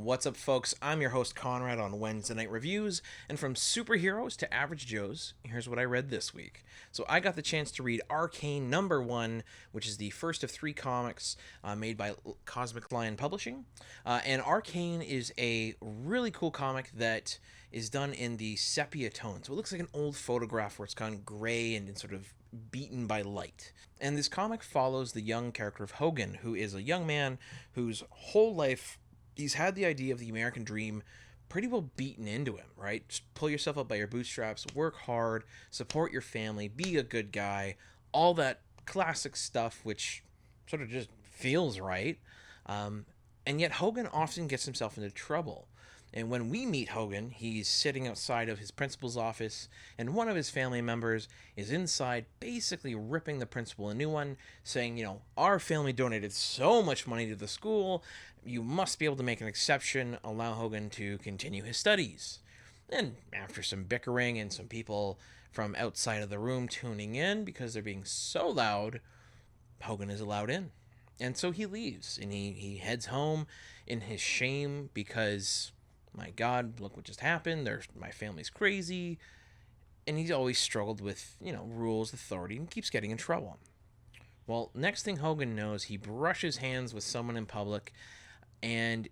What's up, folks? I'm your host, Konrad, on Wednesday Night Reviews, and from superheroes to average Joes, here's what I read this week. So I got the chance to read Arcane #1, which is the first of 3 comics made by Cosmic Lion Publishing. And Arcane is a really cool comic that is done in the sepia tone. So it looks like an old photograph where it's kind of gray and sort of beaten by light. And this comic follows the young character of Hogan, who is a young man whose whole life he's had the idea of the American dream pretty well beaten into him, right? Just pull yourself up by your bootstraps, work hard, support your family, be a good guy, all that classic stuff which sort of just feels right. And yet Hogan often gets himself into trouble. And when we meet Hogan, he's sitting outside of his principal's office, and one of his family members is inside basically ripping the principal a new one, saying, our family donated so much money to the school, you must be able to make an exception, allow Hogan to continue his studies. And after some bickering and some people from outside of the room tuning in because they're being so loud, Hogan is allowed in. And so he leaves, and he heads home in his shame because, my God, look what just happened. My family's crazy. And he's always struggled with, rules, authority, and keeps getting in trouble. Well, next thing Hogan knows, he brushes hands with someone in public, and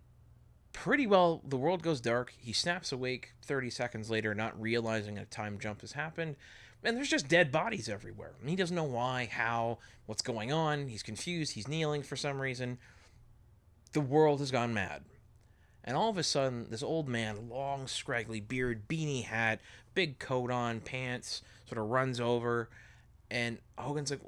pretty well the world goes dark. He snaps awake 30 seconds later, not realizing a time jump has happened. And there's just dead bodies everywhere. And he doesn't know why, how, what's going on. He's confused. He's kneeling for some reason. The world has gone mad. And all of a sudden, this old man, long, scraggly beard, beanie hat, big coat on, pants, sort of runs over. And Hogan's like,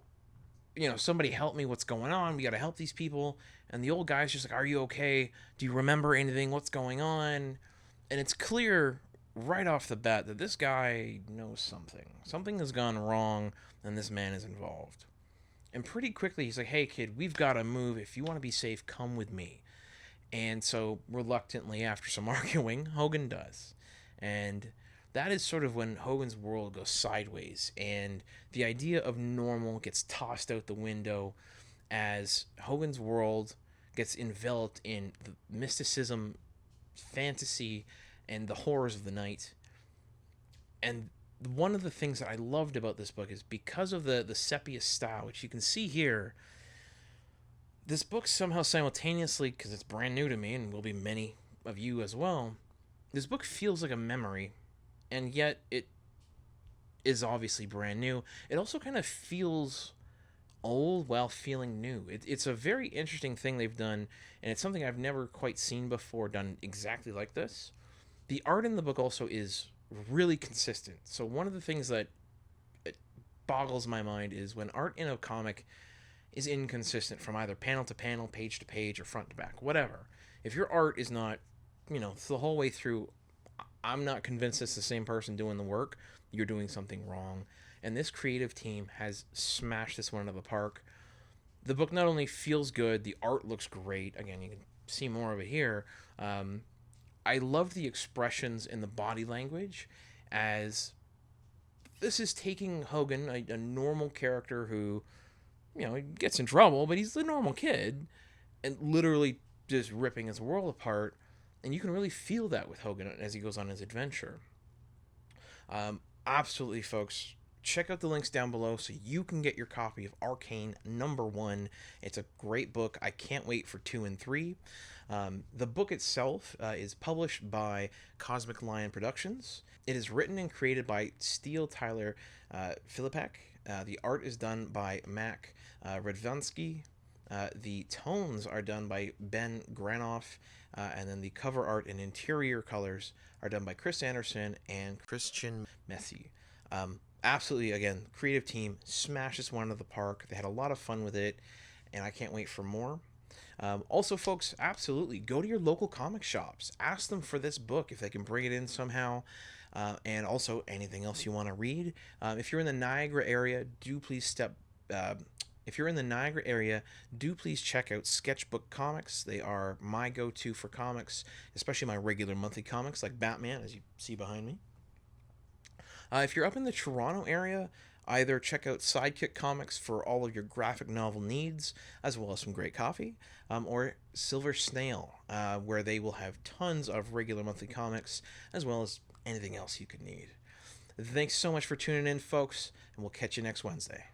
somebody help me. What's going on? We got to help these people. And the old guy's just like, are you okay? Do you remember anything? What's going on? And it's clear right off the bat that this guy knows something. Something has gone wrong, and this man is involved. And pretty quickly, he's like, hey, kid, we've got to move. If you want to be safe, come with me. And so, reluctantly, after some arguing, Hogan does. And that is sort of when Hogan's world goes sideways, and the idea of normal gets tossed out the window as Hogan's world gets enveloped in the mysticism, fantasy, and the horrors of the night. And one of the things that I loved about this book is because of the sepia style, which you can see here, this book somehow simultaneously, because it's brand new to me and will be many of you as well, this book feels like a memory, and yet it is obviously brand new. It also kind of feels old while feeling new. It's a very interesting thing they've done, and it's something I've never quite seen before done exactly like this. The art in the book also is really consistent. So one of the things that it boggles my mind is when art in a comic is inconsistent from either panel to panel, page to page, or front to back, whatever. If your art is not, the whole way through, I'm not convinced it's the same person doing the work, you're doing something wrong. And this creative team has smashed this one out of the park. The book not only feels good, the art looks great. Again, you can see more of it here. I love the expressions and the body language, as this is taking Hogan, a normal character who, he gets in trouble, but he's the normal kid, and literally just ripping his world apart. And you can really feel that with Hogan as he goes on his adventure. Absolutely, folks. Check out the links down below so you can get your copy of Arcane #1. It's a great book. I can't wait for 2 and 3. The book itself is published by Cosmic Lion Productions. It is written and created by Steele, Filipek. The art is done by Radwanski. The tones are done by Ben Granoff. And then the cover art and interior colors are done by Chris Anderson and Christian Meesey. Absolutely, again, creative team smashed this one out of the park. They had a lot of fun with it, and I can't wait for more. Also, folks, absolutely, go to your local comic shops. Ask them for this book if they can bring it in somehow, and also anything else you want to read. If you're in the Niagara area, do please check out Sketchbook Comics. They are my go-to for comics, especially my regular monthly comics like Batman, as you see behind me. If you're up in the Toronto area, Either check out Sidekick Comics for all of your graphic novel needs, as well as some great coffee, or Silver Snail, where they will have tons of regular monthly comics, as well as anything else you could need. Thanks so much for tuning in, folks, and we'll catch you next Wednesday.